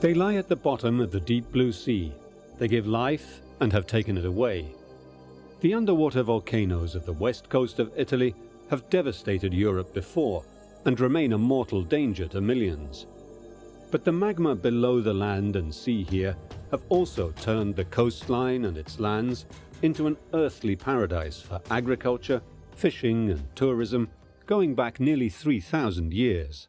They lie at the bottom of the deep blue sea. They give life and have taken it away. The underwater volcanoes of the west coast of Italy have devastated Europe before and remain a mortal danger to millions. But the magma below the land and sea here have also turned the coastline and its lands into an earthly paradise for agriculture, fishing and tourism going back nearly 3,000 years.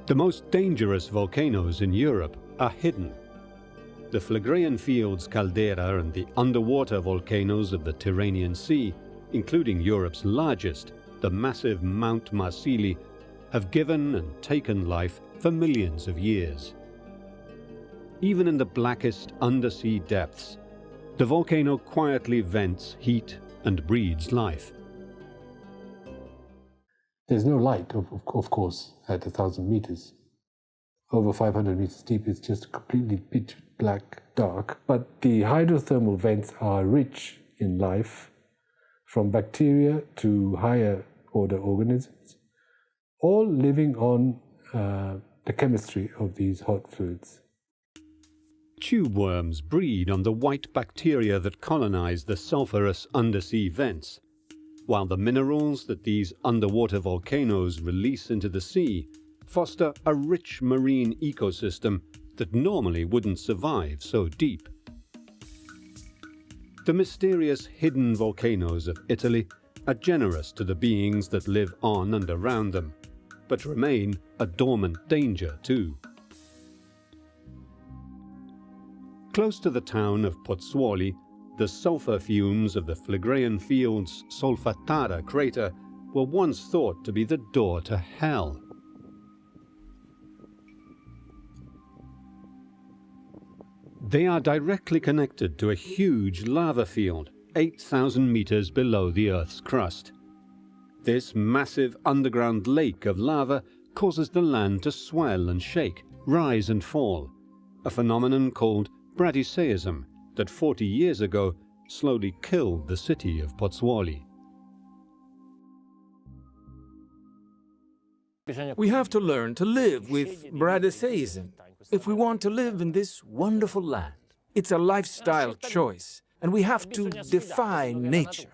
The most dangerous volcanoes in Europe are hidden. The Phlegrean Fields caldera and the underwater volcanoes of the Tyrrhenian Sea, including Europe's largest, the massive Mount Marsili, have given and taken life for millions of years. Even in the blackest undersea depths, the volcano quietly vents heat and breeds life. There's no light, of course, at 1,000 meters. Over 500 meters deep, it's just completely pitch black dark. But the hydrothermal vents are rich in life, from bacteria to higher order organisms, all living on the chemistry of these hot fluids. Tube worms breed on the white bacteria that colonize the sulfurous undersea vents, while the minerals that these underwater volcanoes release into the sea foster a rich marine ecosystem that normally wouldn't survive so deep. The mysterious hidden volcanoes of Italy are generous to the beings that live on and around them, but remain a dormant danger too. Close to the town of Pozzuoli, the sulfur fumes of the Phlegrean Fields Solfatara crater were once thought to be the door to hell. They are directly connected to a huge lava field 8,000 meters below the Earth's crust. This massive underground lake of lava causes the land to swell and shake, rise and fall, a phenomenon called bradyseism that 40 years ago slowly killed the city of Pozzuoli. We have to learn to live with bradyseism if we want to live in this wonderful land. It's a lifestyle choice, and we have to defy nature.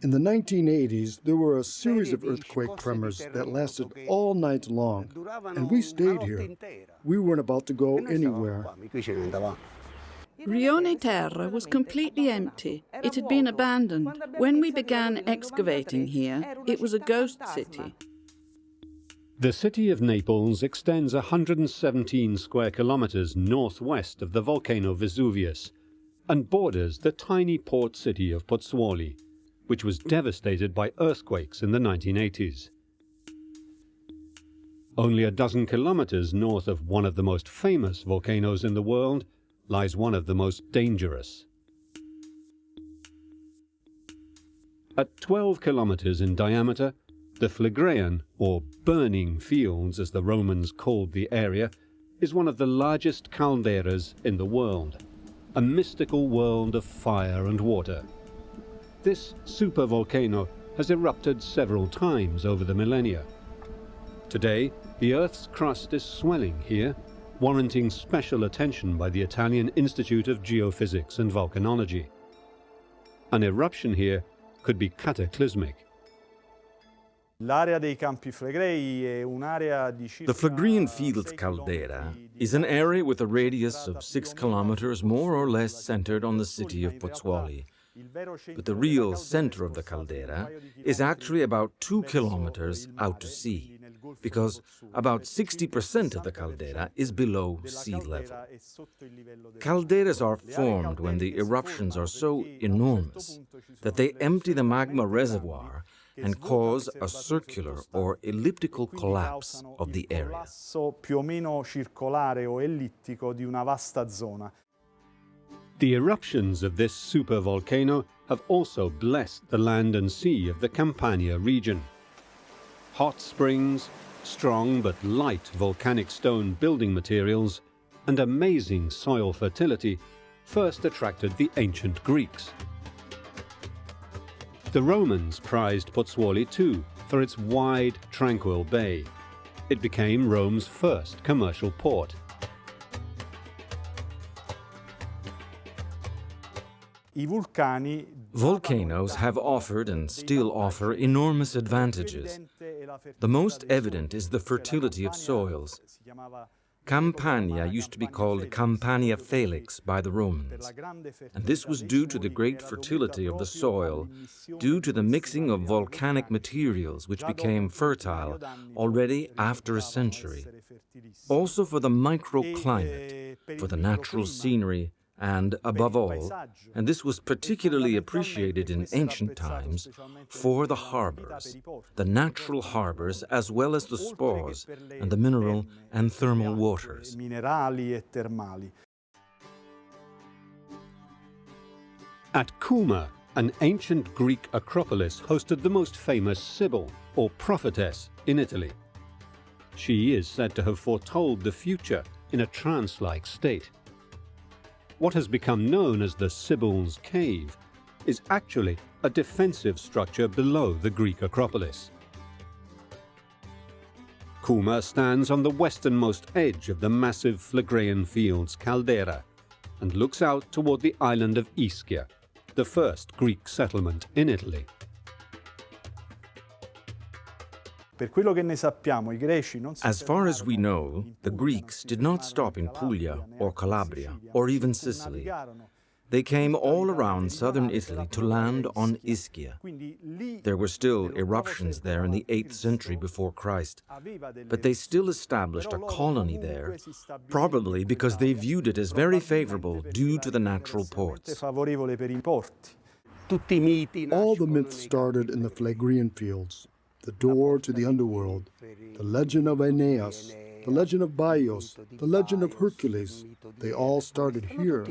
In the 1980s, there were a series of earthquake tremors that lasted all night long, and we stayed here. We weren't about to go anywhere. Rione Terra was completely empty. It had been abandoned. When we began excavating here, it was a ghost city. The city of Naples extends 117 square kilometers northwest of the volcano Vesuvius and borders the tiny port city of Pozzuoli, which was devastated by earthquakes in the 1980s. Only a dozen kilometers north of one of the most famous volcanoes in the world lies one of the most dangerous. At 12 kilometers in diameter, the Phlegrean, or burning fields as the Romans called the area, is one of the largest calderas in the world, a mystical world of fire and water. This supervolcano has erupted several times over the millennia. Today, the Earth's crust is swelling here, warranting special attention by the Italian Institute of Geophysics and Volcanology. An eruption here could be cataclysmic. The Phlegrean Fields caldera is an area with a radius of 6 kilometers, more or less centered on the city of Pozzuoli. But the real center of the caldera is actually about 2 kilometers out to sea, because about 60% of the caldera is below sea level. Calderas are formed when the eruptions are so enormous that they empty the magma reservoir and cause a circular or elliptical collapse of the area. The eruptions of this supervolcano have also blessed the land and sea of the Campania region. Hot springs, strong but light volcanic stone building materials, and amazing soil fertility first attracted the ancient Greeks. The Romans prized Pozzuoli too for its wide, tranquil bay. It became Rome's first commercial port. Volcanoes have offered and still offer enormous advantages. The most evident is the fertility of soils. Campania used to be called Campania Felix by the Romans, and this was due to the great fertility of the soil, due to the mixing of volcanic materials which became fertile already after a century. Also for the microclimate, for the natural scenery, and above all, and this was particularly appreciated in ancient times, for the harbors, the natural harbors as well as the spas and the mineral and thermal waters. At Cuma, an ancient Greek acropolis hosted the most famous Sibyl, or prophetess, in Italy. She is said to have foretold the future in a trance-like state. What has become known as the Sibyl's Cave is actually a defensive structure below the Greek acropolis. Cuma stands on the westernmost edge of the massive Phlegraean Fields caldera and looks out toward the island of Ischia, the first Greek settlement in Italy. As far as we know, the Greeks did not stop in Puglia or Calabria or even Sicily. They came all around southern Italy to land on Ischia. There were still eruptions there in the 8th century before Christ, but they still established a colony there, probably because they viewed it as very favorable due to the natural ports. All the myths started in the Phlegraean Fields. The door to the underworld, the legend of Aeneas, the legend of Bios, the legend of Hercules, they all started here.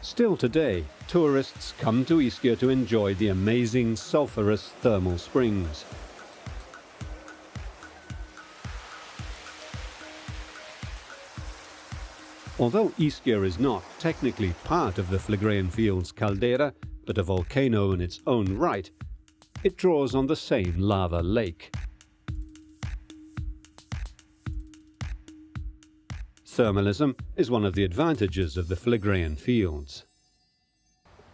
Still today, tourists come to Ischia to enjoy the amazing sulphurous thermal springs. Although Ischia is not technically part of the Phlegraean Fields caldera, but a volcano in its own right, it draws on the same lava lake. Thermalism is one of the advantages of the Phlegraean Fields.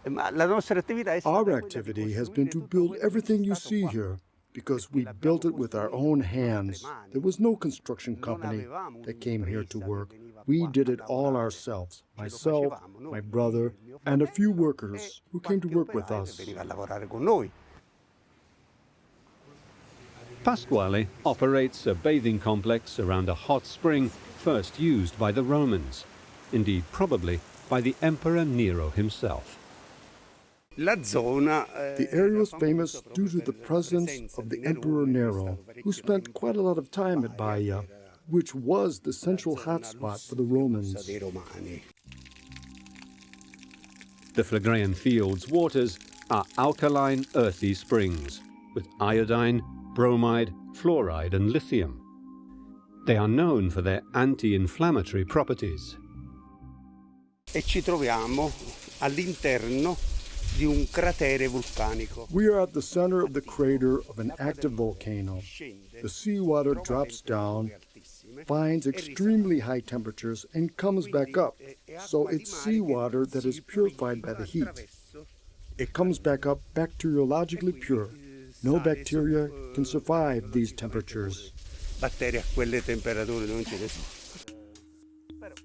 Our activity has been to build everything you see here, because we built it with our own hands. There was no construction company that came here to work. We did it all ourselves, myself, my brother, and a few workers who came to work with us. Pasquale operates a bathing complex around a hot spring first used by the Romans, indeed probably by the Emperor Nero himself. The area was famous due to the presence of the Emperor Nero, who spent quite a lot of time at Baia, which was the central hotspot for the Romans. The Phlegraean Fields waters are alkaline, earthy springs with iodine, bromide, fluoride and lithium. They are known for their anti-inflammatory properties. We are at the center of the crater of an active volcano. The seawater drops down, finds extremely high temperatures, and comes back up. So it's seawater that is purified by the heat. It comes back up bacteriologically pure. No bacteria can survive these temperatures.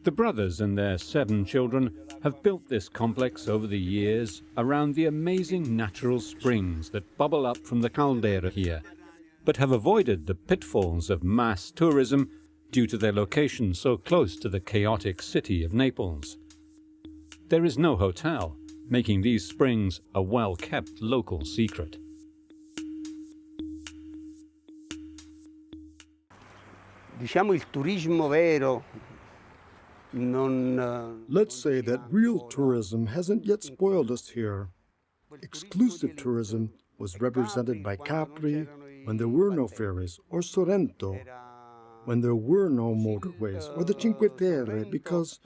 The brothers and their 7 children have built this complex over the years around the amazing natural springs that bubble up from the caldera here, but have avoided the pitfalls of mass tourism due to their location so close to the chaotic city of Naples. There is no hotel, making these springs a well-kept local secret. Let's say that real tourism hasn't yet spoiled us here. Exclusive tourism was represented by Capri when there were no ferries, or Sorrento. when there were no motorways, or the Cinque Terre, because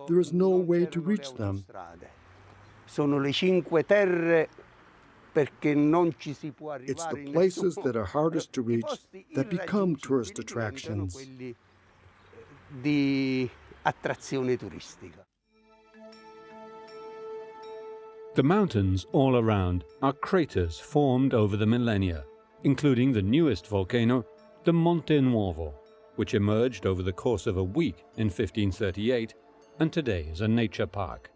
there is no way to reach them. Sono le Cinque Terre perché non ci si può arrivare. It's the places that are hardest to reach that become tourist attractions. Di attrazione turistica. The mountains all around are craters formed over the millennia, including the newest volcano, the Monte Nuovo, which emerged over the course of a week in 1538 and today is a nature park.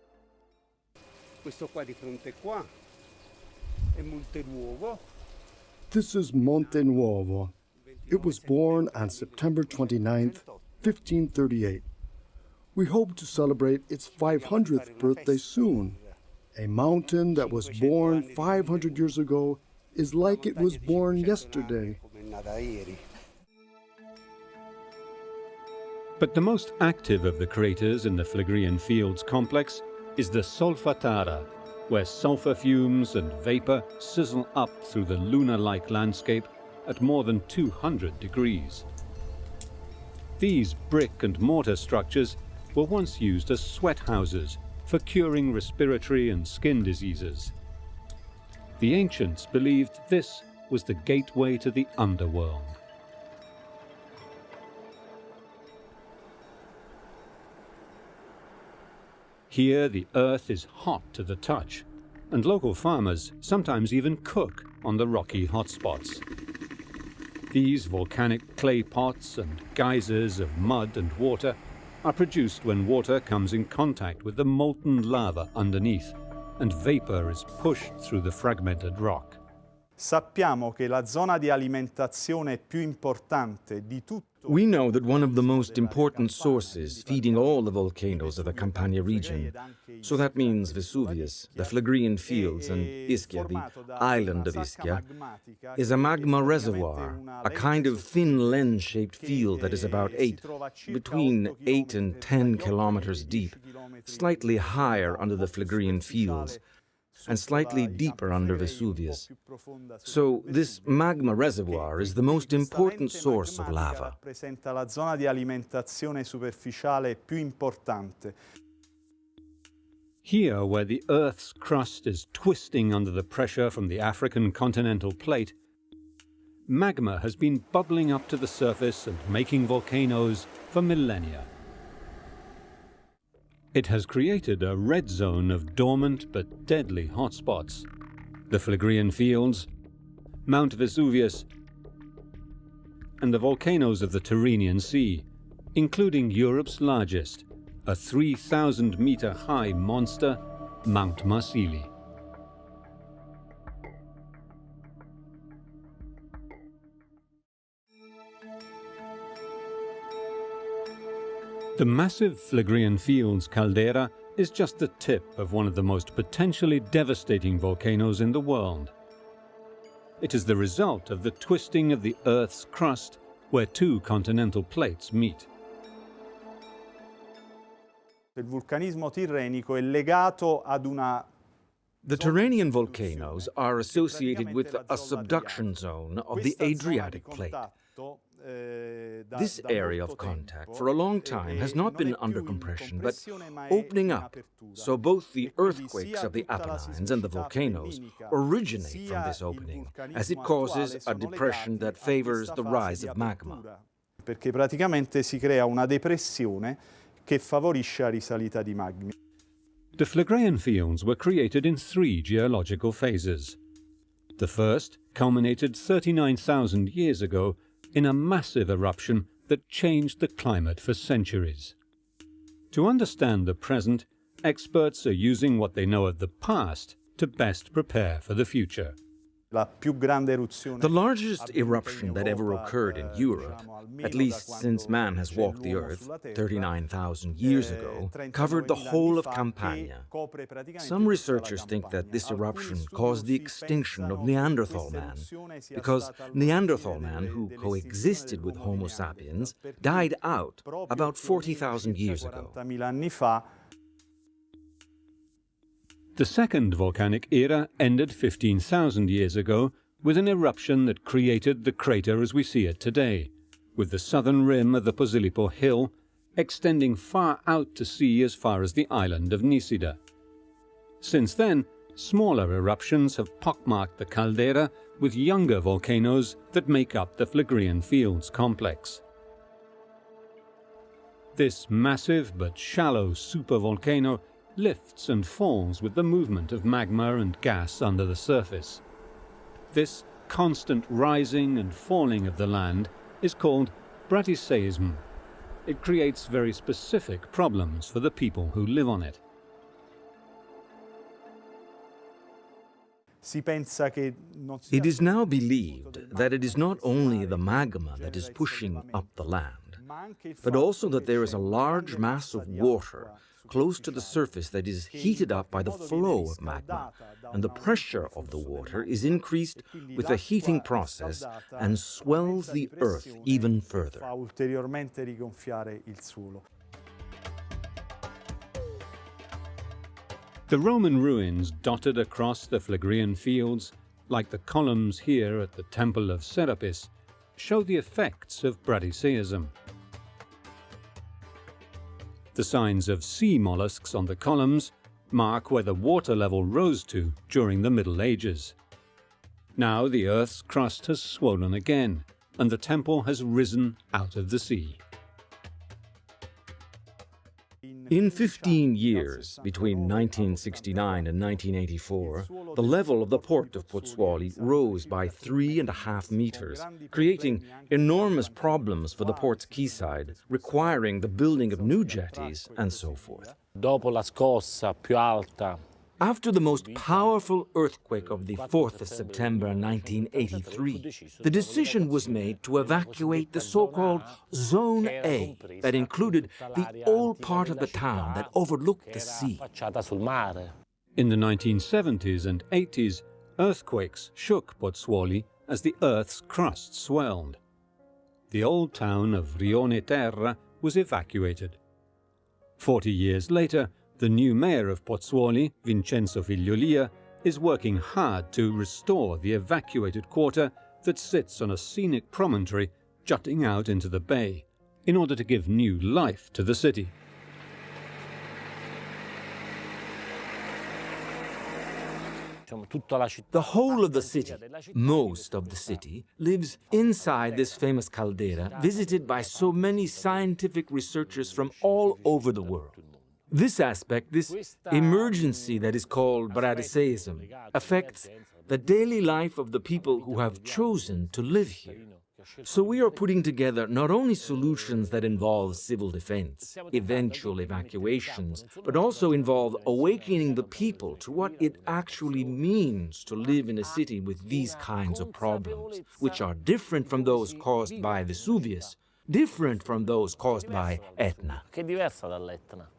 Questo qua di fronte qua è Monte Nuovo. This is Monte Nuovo. It was born on September 29th, 1538. We hope to celebrate its 500th birthday soon. A mountain that was born 500 years ago is like it was born yesterday. But the most active of the craters in the Phlegrean Fields complex is the Solfatara, where sulfur fumes and vapor sizzle up through the lunar-like landscape at more than 200 degrees. These brick and mortar structures were once used as sweat houses for curing respiratory and skin diseases. The ancients believed this was the gateway to the underworld. Here the earth is hot to the touch, and local farmers sometimes even cook on the rocky hotspots. These volcanic clay pots and geysers of mud and water are produced when water comes in contact with the molten lava underneath, and vapor is pushed through the fragmented rock. Sappiamo che la zona di alimentazione più importante di tutto. We know that one of the most important sources feeding all the volcanoes of the Campania region, so that means Vesuvius, the Phlegrean Fields, and Ischia, the island of Ischia, is a magma reservoir, a kind of thin lens-shaped field that is about between 8 and 10 kilometers deep, slightly higher under the Phlegrean Fields, and slightly deeper under Vesuvius. So this magma reservoir is the most important source of lava. Rappresenta la zona di alimentazione superficiale più importante. Here, where the Earth's crust is twisting under the pressure from the African continental plate, magma has been bubbling up to the surface and making volcanoes for millennia. It has created a red zone of dormant but deadly hotspots: the Phlegrean Fields, Mount Vesuvius, and the volcanoes of the Tyrrhenian Sea, including Europe's largest, a 3,000-meter-high monster, Mount Marsili. The massive Phlegrean Fields caldera is just the tip of one of the most potentially devastating volcanoes in the world. It is the result of the twisting of the Earth's crust where two continental plates meet. Il vulcanismo tirrenico è legato ad una. The Tyrrhenian volcanoes are associated with a subduction zone of the Adriatic plate. This area of contact for a long time has not been under compression, but opening up, so both the earthquakes of the Apennines and the volcanoes originate from this opening, as it causes a depression that favors the rise of magma. Perché praticamente si crea una depressione che favorisce la risalita di magmi. The Phlegrean Fields were created in 3 geological phases. The first culminated 39,000 years ago in a massive eruption that changed the climate for centuries. To understand the present, experts are using what they know of the past to best prepare for the future. The largest eruption that ever occurred in Europe, at least since man has walked the earth 39,000 years ago, covered the whole of Campania. Some researchers think that this eruption caused the extinction of Neanderthal man, because Neanderthal man, who coexisted with Homo sapiens, died out about 40,000 years ago. The second volcanic era ended 15,000 years ago with an eruption that created the crater as we see it today, with the southern rim of the Posillipo hill extending far out to sea as far as the island of Nisida. Since then, smaller eruptions have pockmarked the caldera with younger volcanoes that make up the Phlegrean Fields complex. This massive but shallow supervolcano lifts and falls with the movement of magma and gas under the surface. This constant rising and falling of the land is called bradyseism. It creates very specific problems for the people who live on it. It is now believed that it is not only the magma that is pushing up the land, but also that there is a large mass of water close to the surface that is heated up by the flow of magma, and the pressure of the water is increased with the heating process and swells the earth even further. The Roman ruins dotted across the Phlegrean Fields, like the columns here at the Temple of Serapis, show the effects of bradyseism. The signs of sea mollusks on the columns mark where the water level rose to during the Middle Ages. Now the Earth's crust has swollen again, and the temple has risen out of the sea. In 15 years, between 1969 and 1984, the level of the port of Pozzuoli rose by 3.5 meters, creating enormous problems for the port's quayside, requiring the building of new jetties and so forth. Dopo la scossa più alta. After the most powerful earthquake of the 4th of September 1983, the decision was made to evacuate the so-called Zone A that included the old part of the town that overlooked the sea. In the 1970s and 80s, earthquakes shook Pozzuoli as the Earth's crust swelled. The old town of Rione Terra was evacuated. 40 years later, the new mayor of Pozzuoli, Vincenzo Figliolia, is working hard to restore the evacuated quarter that sits on a scenic promontory jutting out into the bay, in order to give new life to the city. The whole of the city, most of the city, lives inside this famous caldera, visited by so many scientific researchers from all over the world. This aspect, this emergency that is called bradyseism, affects the daily life of the people who have chosen to live here. So we are putting together not only solutions that involve civil defense, eventual evacuations, but also involve awakening the people to what it actually means to live in a city with these kinds of problems, which are different from those caused by Vesuvius, different from those caused by Etna. Che è diversa dall'Etna.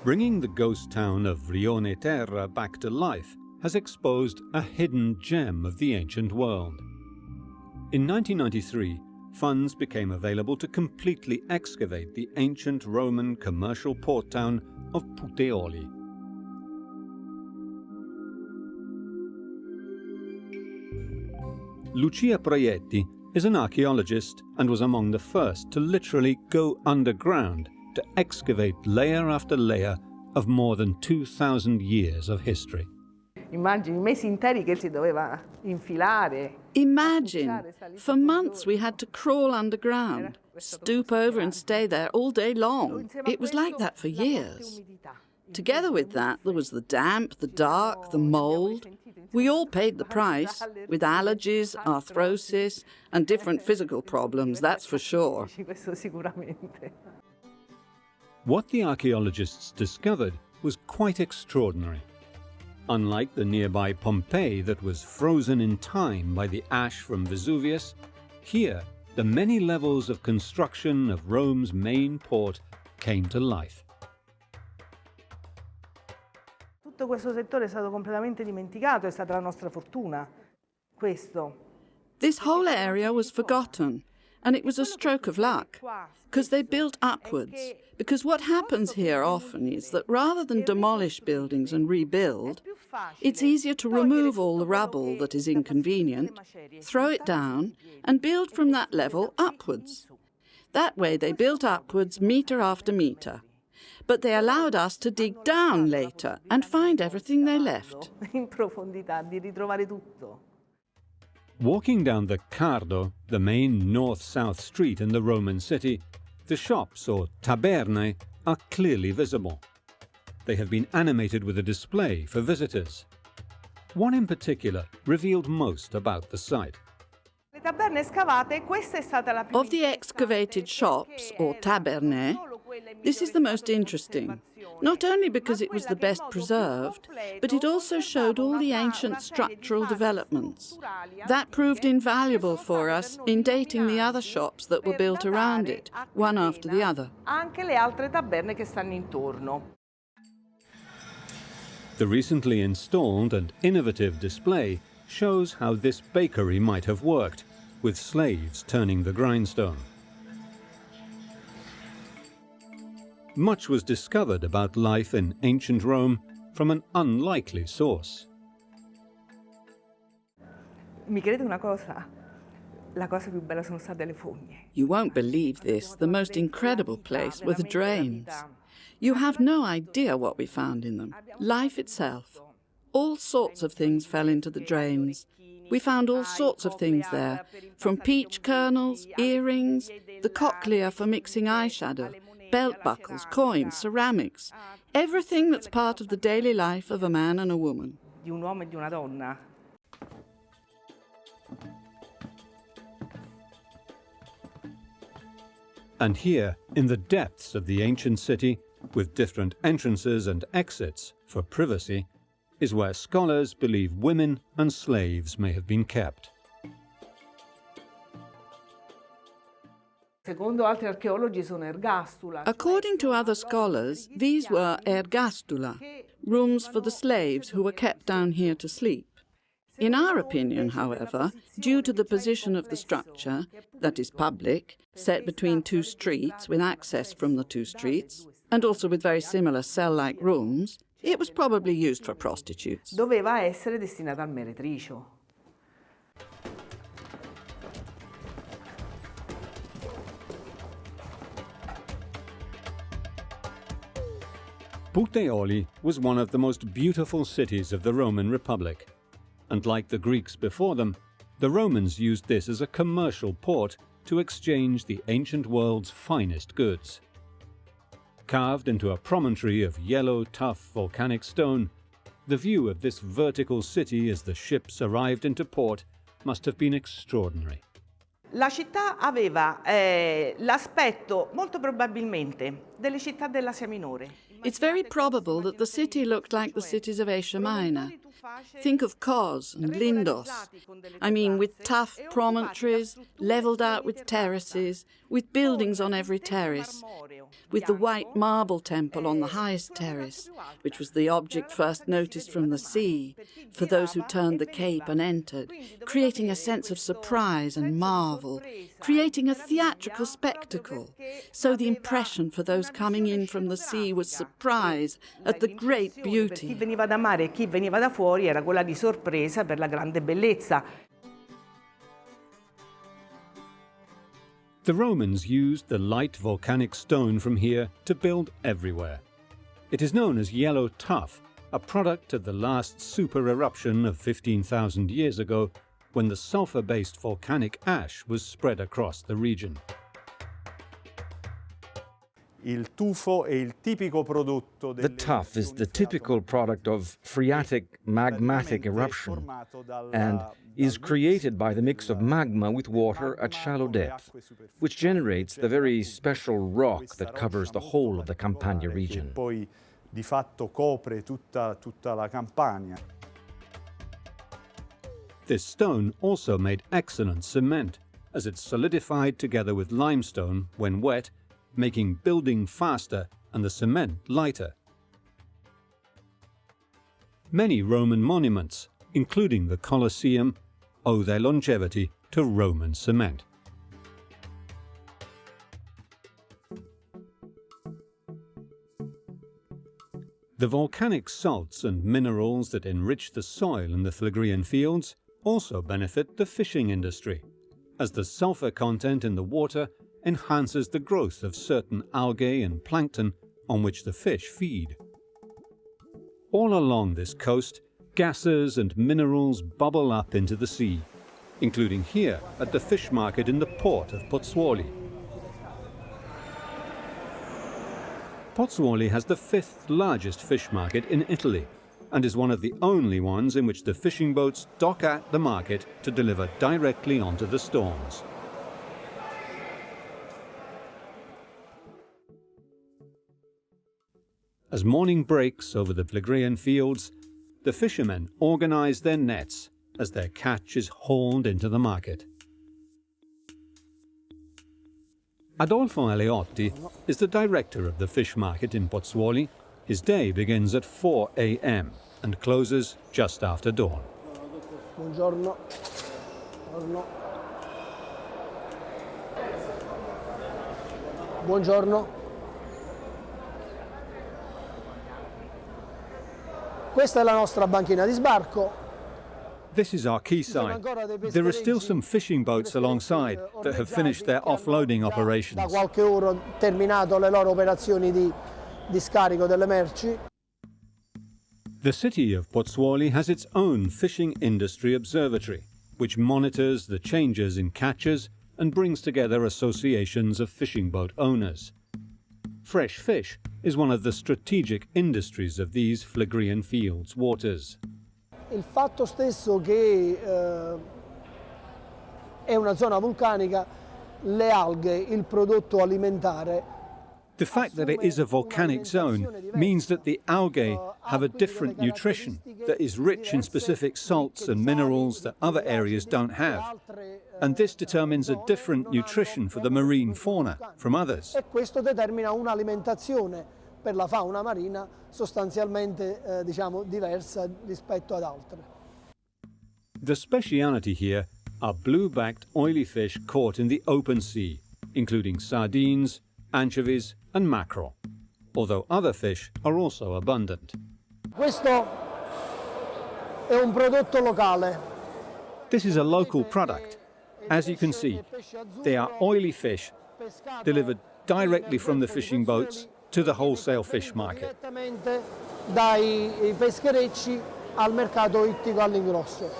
Bringing the ghost town of Rione Terra back to life has exposed a hidden gem of the ancient world. In 1993, funds became available to completely excavate the ancient Roman commercial port town of Puteoli. Lucia Proietti is an archaeologist and was among the first to literally go underground to excavate layer after layer of more than 2,000 years of history. Imagine, for months we had to crawl underground, stoop over and stay there all day long. It was like that for years. Together with that, there was the damp, the dark, the mold. We all paid the price, with allergies, arthrosis, and different physical problems, that's for sure. What the archaeologists discovered was quite extraordinary. Unlike the nearby Pompeii that was frozen in time by the ash from Vesuvius, here the many levels of construction of Rome's main port came to life. Tutto questo settore è stato completamente dimenticato, è stata la nostra fortuna. Questo. This whole area was forgotten, And it was a stroke of luck, because they built upwards. Because what happens here often is that rather than demolish buildings and rebuild, it's easier to remove all the rubble that is inconvenient, throw it down, and build from that level upwards. That way they built upwards metre after metre. But they allowed us to dig down later and find everything they left. Walking down the Cardo, the main north-south street in the Roman city, the shops, or taberne, are clearly visible. They have been animated with a display for visitors. One in particular revealed most about the site. Of the excavated shops, or taberne, this is the most interesting, not only because it was the best preserved, but it also showed all the ancient structural developments. That proved invaluable for us in dating the other shops that were built around it, one after the other. The recently installed and innovative display shows how this bakery might have worked, with slaves turning the grindstone. Much was discovered about life in ancient Rome from an unlikely source. You won't believe this, the most incredible place were the drains. You have no idea what we found in them. Life itself. All sorts of things fell into the drains. We found all sorts of things there, from peach kernels, earrings, the cochlea for mixing eyeshadow, belt buckles, coins, ceramics, everything that's part of the daily life of a man and a woman. And here, in the depths of the ancient city, with different entrances and exits for privacy, is where scholars believe women and slaves may have been kept. According to other scholars, these were ergastula, rooms for the slaves who were kept down here to sleep. In our opinion, however, due to the position of the structure, that is public, set between two streets with access from the two streets, and also with very similar cell-like rooms, it was probably used for prostitutes. Pozzuoli was one of the most beautiful cities of the Roman Republic, and like the Greeks before them, the Romans used this as a commercial port to exchange the ancient world's finest goods. Carved into a promontory of yellow, tough volcanic stone, the view of this vertical city as the ships arrived into port must have been extraordinary. La città aveva l'aspetto, molto probabilmente, delle città dell'Asia Minore. It's very probable that the city looked like the cities of Asia Minor. Think of Kos and Lindos. I mean, with tough promontories, levelled out with terraces, with buildings on every terrace, with the white marble temple on the highest terrace, which was the object first noticed from the sea, for those who turned the cape and entered, creating a sense of surprise and marvel, creating a theatrical spectacle. So the impression for those coming in from the sea was surprise at the great beauty. Chi veniva da mare e chi veniva da fuori era quella di sorpresa per la grande bellezza. The Romans used the light volcanic stone from here to build everywhere. It is known as yellow tuff, a product of the last super eruption of 15,000 years ago, when the sulfur-based volcanic ash was spread across the region. The tuff is the typical product of phreatic magmatic eruption and is created by the mix of magma with water at shallow depth, which generates the very special rock that covers the whole of the Campania region. This stone also made excellent cement, as it solidified together with limestone when wet, making building faster and the cement lighter. Many Roman monuments, including the Colosseum, owe their longevity to Roman cement. The volcanic salts and minerals that enrich the soil in the Phlegrean fields also benefit the fishing industry, as the sulfur content in the water enhances the growth of certain algae and plankton on which the fish feed. All along this coast, gases and minerals bubble up into the sea, including here at the fish market in the port of Pozzuoli. Pozzuoli has the 5th largest fish market in Italy and is one of the only ones in which the fishing boats dock at the market to deliver directly onto the stores. As morning breaks over the Phlegrean fields, the fishermen organize their nets as their catch is hauled into the market. Adolfo Aleotti is the director of the fish market in Pozzuoli. His day begins at 4 a.m. and closes just after dawn. Buongiorno. Buongiorno. Buongiorno. Questa è la nostra banchina di sbarco. This is our quayside. There are still some fishing boats alongside that have finished their offloading operations. Da qualche ora hanno terminato le loro operazioni di scarico delle merci. The city of Pozzuoli has its own fishing industry observatory, which monitors the changes in catches and brings together associations of fishing boat owners. Fresh fish is one of the strategic industries of these Phlegrean fields waters. Il fatto stesso che è una zona vulcanica, le alghe, il prodotto alimentare. The fact that it is a volcanic zone means that the algae have a different nutrition that is rich in specific salts and minerals that other areas don't have. And this determines a different nutrition for the marine fauna from others. E questo determina un'alimentazione per la fauna marina sostanzialmente diversa rispetto ad altre. The speciality here are blue-backed oily fish caught in the open sea, including sardines, anchovies and mackerel, although other fish are also abundant. Questo è un prodotto locale. This is a local product. As you can see, they are oily fish delivered directly from the fishing boats to the wholesale fish market. Direttamente dai pescherecci al mercato ittico all'ingrosso.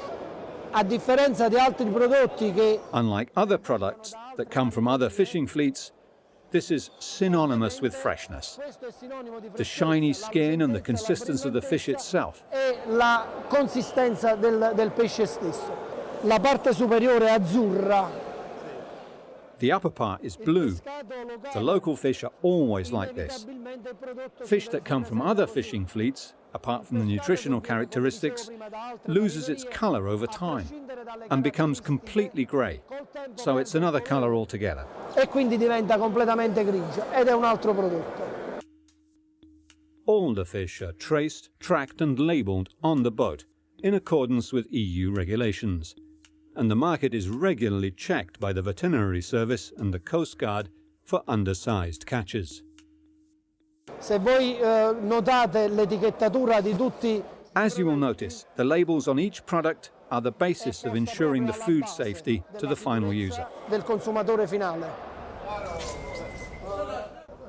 A differenza di altri prodotti che Unlike other products that come from other fishing fleets, this is synonymous with freshness. The shiny skin and the consistency of the fish itself. è la consistenza del pesce stesso. La parte superiore è azzurra. The upper part is blue. The local fish are always like this. Fish that come from other fishing fleets, apart from the nutritional characteristics, loses its colour over time and becomes completely grey, so it's another colour altogether. E quindi diventa completamente grigia ed è un altro prodotto. All the fish are traced, tracked and labelled on the boat in accordance with EU regulations, and the market is regularly checked by the veterinary service and the Coast Guard for undersized catches. Se voi notate l'etichettatura di tutti. As you will notice, the labels on each product are the basis of ensuring the food safety to the final user. Del consumatore finale.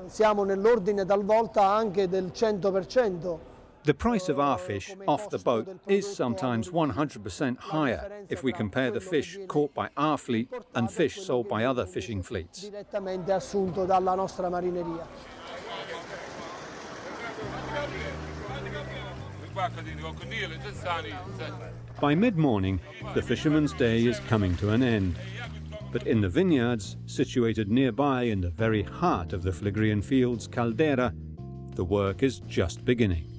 Siamo nell'ordine talvolta anche del 100%. The price of our fish off the boat is sometimes 100% higher if we compare the fish caught by our fleet and fish sold by other fishing fleets. Direttamente assunto dalla nostra marineria. By mid-morning, the fisherman's day is coming to an end. But in the vineyards, situated nearby in the very heart of the Phlegrean fields caldera, the work is just beginning.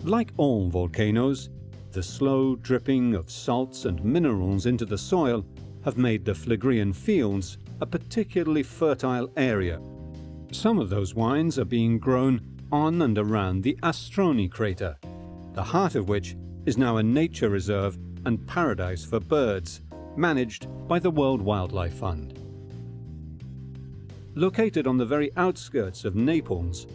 Like all volcanoes, the slow dripping of salts and minerals into the soil have made the Phlegrean fields a particularly fertile area. Some of those wines are being grown on and around the Astroni crater, the heart of which is now a nature reserve and paradise for birds, managed by the World Wildlife Fund. Located on the very outskirts of Naples,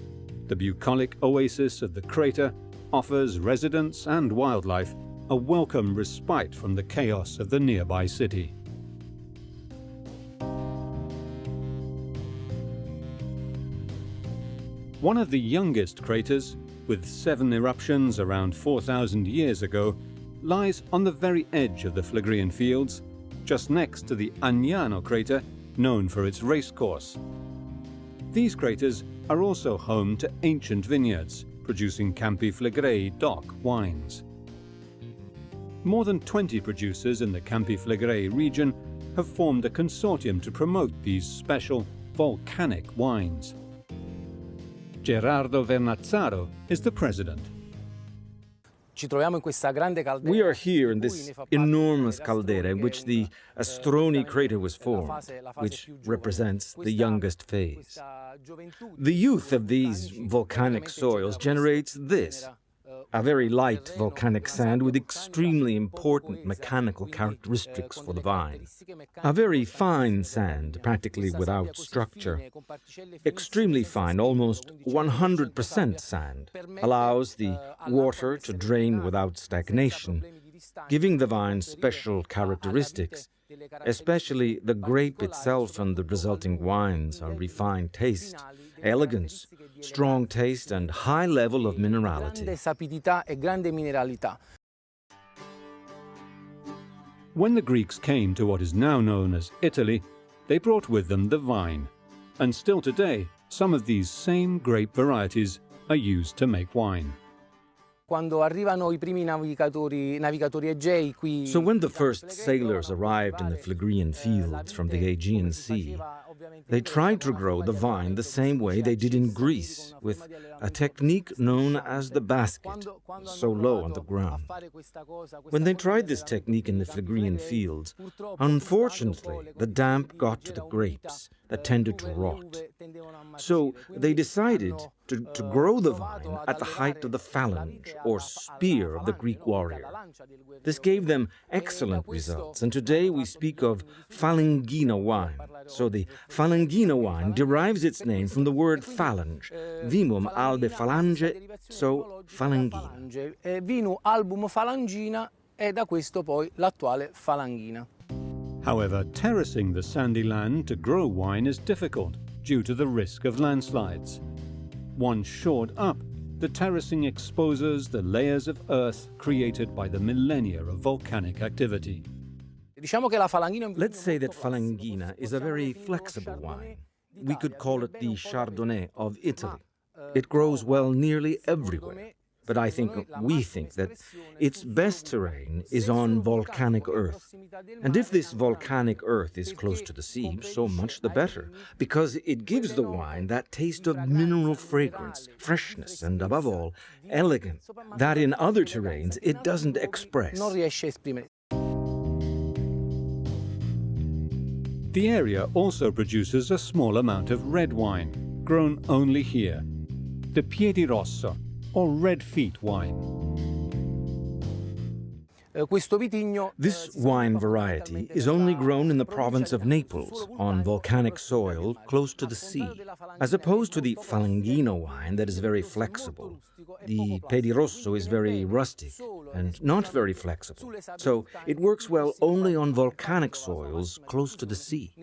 The bucolic oasis of the crater offers residents and wildlife a welcome respite from the chaos of the nearby city. One of the youngest craters, with 7 eruptions around 4,000 years ago, lies on the very edge of the Phlegrean fields, just next to the Agnano crater, known for its racecourse. These craters are also home to ancient vineyards, producing Campi Flegrei DOC wines. More than 20 producers in the Campi Flegrei region have formed a consortium to promote these special volcanic wines. Gerardo Vernazzaro is the president. We are here in this enormous caldera in which the Astroni crater was formed, which represents the youngest phase. The youth of these volcanic soils generates this, a very light volcanic sand with extremely important mechanical characteristics for the vine. A very fine sand, practically without structure. Extremely fine, almost 100% sand, allows the water to drain without stagnation, giving the vine special characteristics. Especially the grape itself and the resulting wines are refined taste, elegance, strong taste and high level of minerality. When the Greeks came to what is now known as Italy, they brought with them the vine. And still today, some of these same grape varieties are used to make wine. So when the first sailors arrived in the Phlegrean fields from the Aegean Sea, they tried to grow the vine the same way they did in Greece, with a technique known as the basket, so low on the ground. When they tried this technique in the Phlegrean fields, unfortunately the damp got to the grapes that tended to rot. So they decided to grow the vine at the height of the phalange, or spear of the Greek warrior. This gave them excellent results, and today we speak of Falangina wine. So the Falangina wine derives its name from the word phalange, vinum albe phalange, so Falangina. Vinum album Falangina e da questo poi l'attuale Falangina. However, terracing the sandy land to grow wine is difficult due to the risk of landslides. Once shored up, the terracing exposes the layers of earth created by the millennia of volcanic activity. Let's say that Falangina is a very flexible wine. We could call it the Chardonnay of Italy. It grows well nearly everywhere. But we think that its best terrain is on volcanic earth. And if this volcanic earth is close to the sea, so much the better, because it gives the wine that taste of mineral fragrance, freshness, and above all, elegance, that in other terrains it doesn't express. The area also produces a small amount of red wine, grown only here, the Piedirosso, or red feet wine. This wine variety is only grown in the province of Naples, on volcanic soil close to the sea, as opposed to the Falangino wine that is very flexible. The Piedirosso is very rustic and not very flexible, so it works well only on volcanic soils close to the sea.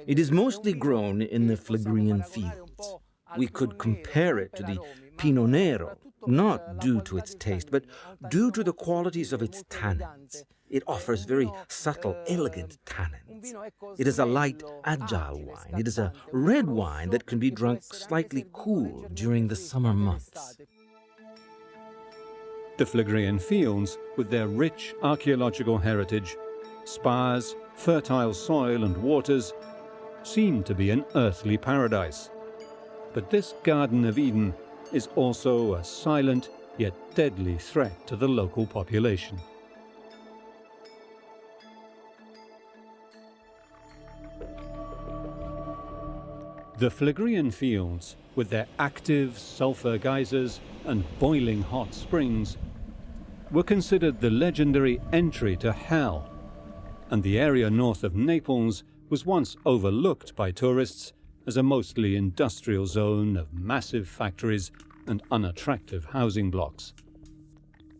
It is mostly grown in the Phlegrean fields. We could compare it to the Pinot Nero, not due to its taste, but due to the qualities of its tannins. It offers very subtle, elegant tannins. It is a light, agile wine. It is a red wine that can be drunk slightly cool during the summer months. The Phlegrean fields, with their rich archaeological heritage, spas, fertile soil and waters, seem to be an earthly paradise. But this Garden of Eden is also a silent yet deadly threat to the local population. The Phlegrean fields, with their active sulfur geysers and boiling hot springs, were considered the legendary entry to hell, and the area north of Naples was once overlooked by tourists as a mostly industrial zone of massive factories and unattractive housing blocks.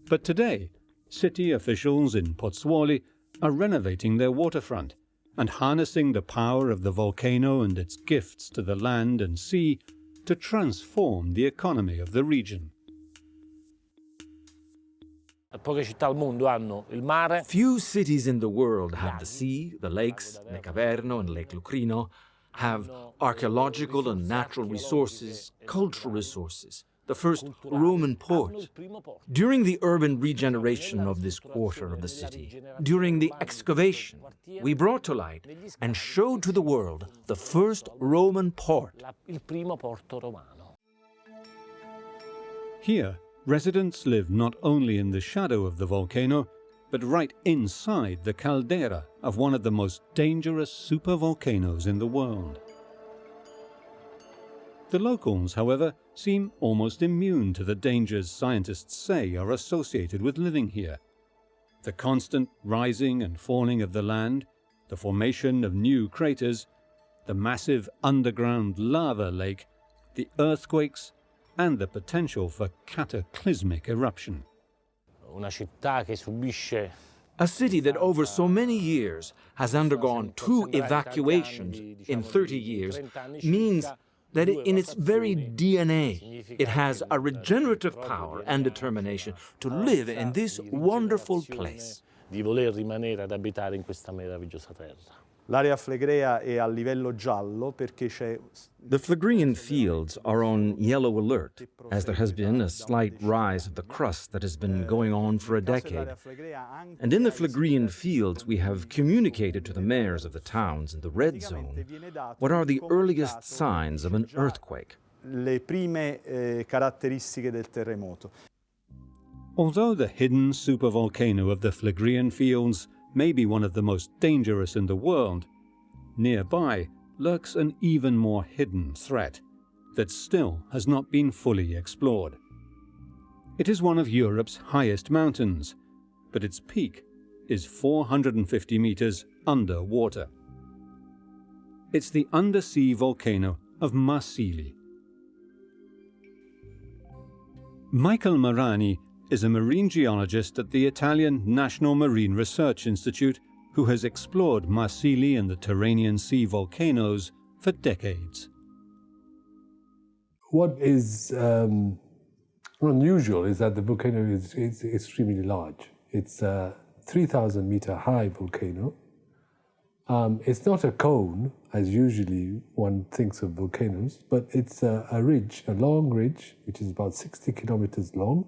But today, city officials in Pozzuoli are renovating their waterfront and harnessing the power of the volcano and its gifts to the land and sea to transform the economy of the region. Few cities in the world have the sea, the lakes, Lake Averno and Lake Lucrino, have archaeological and natural resources, cultural resources, the first Roman port. During the urban regeneration of this quarter of the city, during the excavation, we brought to light and showed to the world the first Roman port. Here, residents live not only in the shadow of the volcano, but right inside the caldera of one of the most dangerous supervolcanoes in the world. The locals, however, seem almost immune to the dangers scientists say are associated with living here. The constant rising and falling of the land, the formation of new craters, the massive underground lava lake, the earthquakes, and the potential for cataclysmic eruption. A city that over so many years has undergone 2 evacuations in 30 years means that in its very DNA, it has a regenerative power and determination to live in this wonderful place. L'area flegrea è a livello giallo perché c'è... The Phlegrean fields are on yellow alert, as there has been a slight rise of the crust that has been going on for a decade. And in the Phlegrean fields, we have communicated to the mayors of the towns in the red zone what are the earliest signs of an earthquake. Le prime caratteristiche del terremoto. Although the hidden supervolcano of the Phlegrean fields may be one of the most dangerous in the world, nearby lurks an even more hidden threat that still has not been fully explored. It is one of Europe's highest mountains, but its peak is 450 meters under water. It's the undersea volcano of Sicily. Michael Marani is a marine geologist at the Italian National Marine Research Institute who has explored Sicily and the Tyrrhenian Sea volcanoes for decades. What is unusual is that the volcano is extremely large. It's a 3,000 meter high volcano. It's not a cone, as usually one thinks of volcanoes, but it's a ridge, a long ridge, which is about 60 kilometers long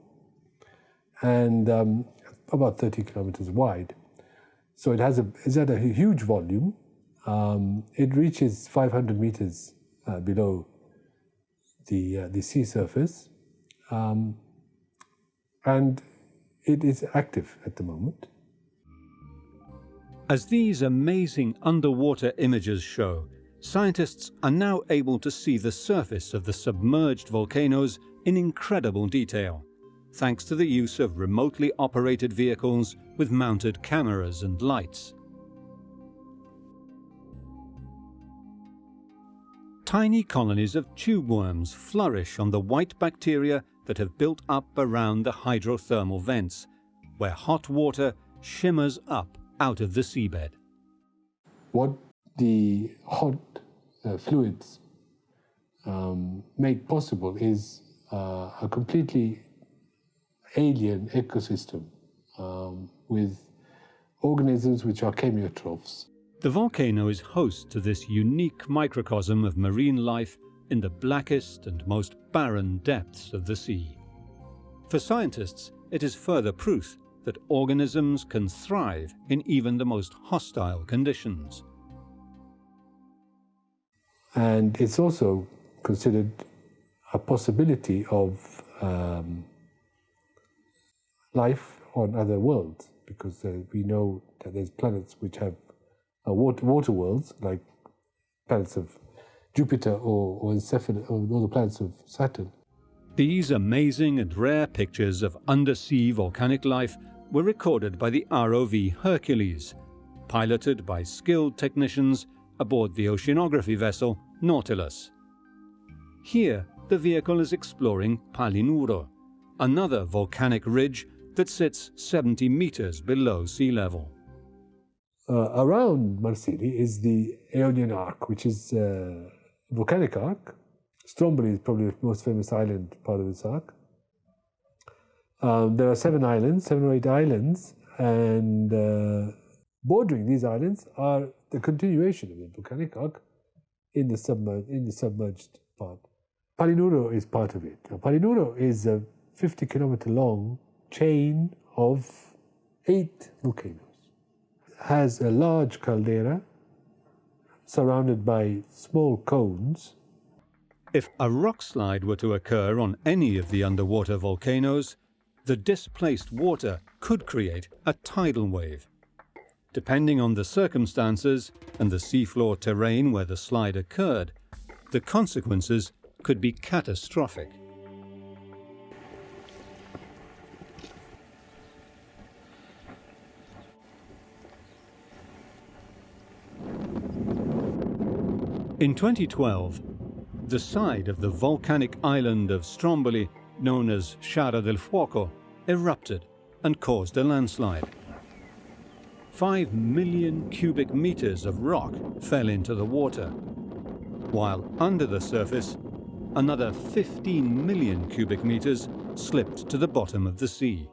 and about 30 kilometers wide. So it's at a huge volume. It reaches 500 meters below the sea surface, and it is active at the moment. As these amazing underwater images show, scientists are now able to see the surface of the submerged volcanoes in incredible detail, thanks to the use of remotely operated vehicles with mounted cameras and lights. Tiny colonies of tube worms flourish on the white bacteria that have built up around the hydrothermal vents, where hot water shimmers up out of the seabed. What the hot fluids make possible is a completely alien ecosystem with organisms which are chemiotrophs. The volcano is host to this unique microcosm of marine life in the blackest and most barren depths of the sea. For scientists, it is further proof that organisms can thrive in even the most hostile conditions. And it's also considered a possibility of life on other worlds, because we know that there's planets which have water worlds, like planets of Jupiter or Encephalo, or the planets of Saturn. These amazing and rare pictures of undersea volcanic life were recorded by the ROV Hercules, piloted by skilled technicians aboard the oceanography vessel Nautilus. Here, the vehicle is exploring Palinuro, another volcanic ridge that sits 70 meters below sea level. Around Marsili is the Ionian Arc, which is a volcanic arc. Stromboli is probably the most famous island part of this arc. There are 7 or 8 islands, and bordering these islands are the continuation of the volcanic arc in the submerged part. Palinuro is part of it. Now, Palinuro is a 50-kilometer long chain of 8 volcanoes. It has a large caldera surrounded by small cones. If a rock slide were to occur on any of the underwater volcanoes, the displaced water could create a tidal wave. Depending on the circumstances and the seafloor terrain where the slide occurred, the consequences could be catastrophic. In 2012, the side of the volcanic island of Stromboli, known as Sciara del Fuoco, erupted and caused a landslide. 5 million cubic meters of rock fell into the water, while under the surface, another 15 million cubic meters slipped to the bottom of the sea.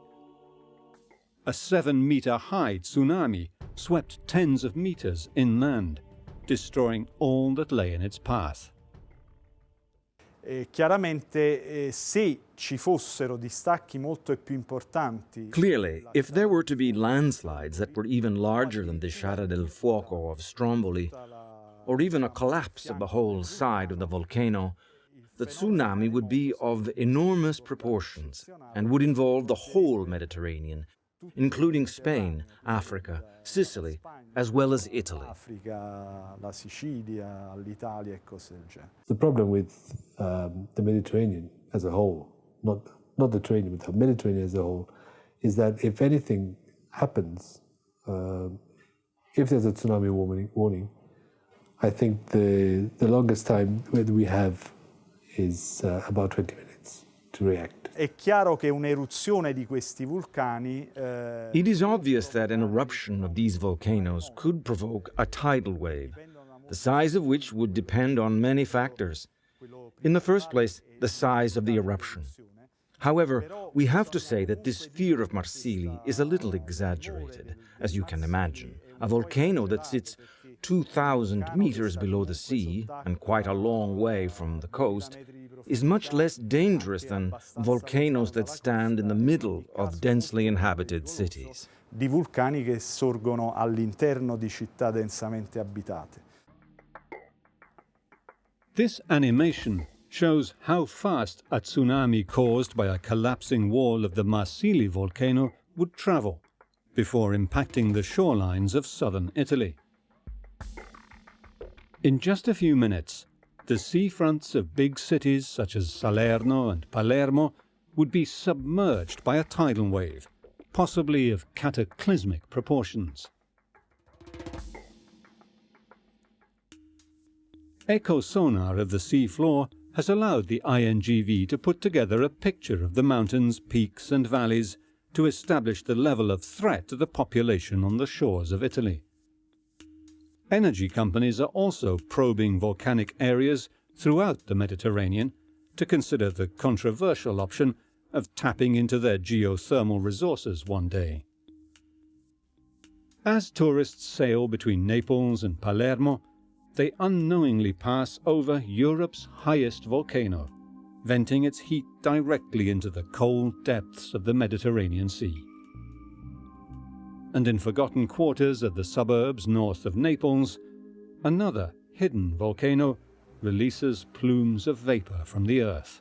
A 7-meter-high tsunami swept tens of meters inland, destroying all that lay in its path. Chiaramente, se ci fossero distacchi molto più importanti. Clearly, if there were to be landslides that were even larger than the Sciara del Fuoco of Stromboli, or even a collapse of the whole side of the volcano, the tsunami would be of enormous proportions and would involve the whole Mediterranean, including Spain, Africa, Sicily, as well as Italy. Africa, la Sicilia, l'Italia e cose del genere. The problem with the Mediterranean as a whole, not the Tyrrhenian, but the Mediterranean as a whole, is that if anything happens, if there's a tsunami warning, I think the longest time that we have is about 20 minutes to react. È chiaro che un'eruzione di questi vulcani It is obvious that an eruption of these volcanoes could provoke a tidal wave, the size of which would depend on many factors. In the first place, the size of the eruption. However, we have to say that this fear of Marsili is a little exaggerated, as you can imagine. A volcano that sits 2,000 meters below the sea and quite a long way from the coast is much less dangerous than volcanoes that stand in the middle of densely inhabited cities. Di vulcani che sorgono all'interno di città densamente abitate. This animation shows how fast a tsunami caused by a collapsing wall of the Marsili volcano would travel before impacting the shorelines of southern Italy. In just a few minutes, the seafronts of big cities such as Salerno and Palermo would be submerged by a tidal wave, possibly of cataclysmic proportions. Echosonar of the sea floor has allowed the INGV to put together a picture of the mountains, peaks and valleys to establish the level of threat to the population on the shores of Italy. Energy companies are also probing volcanic areas throughout the Mediterranean to consider the controversial option of tapping into their geothermal resources one day. As tourists sail between Naples and Palermo, they unknowingly pass over Europe's highest volcano, venting its heat directly into the cold depths of the Mediterranean Sea. And in forgotten quarters of the suburbs north of Naples, another hidden volcano releases plumes of vapor from the earth.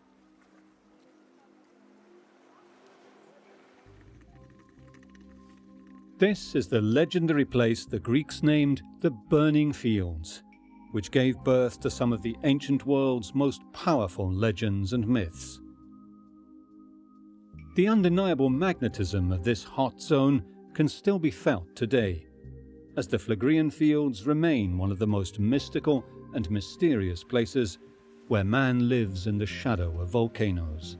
This is the legendary place the Greeks named the Burning Fields, which gave birth to some of the ancient world's most powerful legends and myths. The undeniable magnetism of this hot zone can still be felt today, as the Phlegrean fields remain one of the most mystical and mysterious places where man lives in the shadow of volcanoes.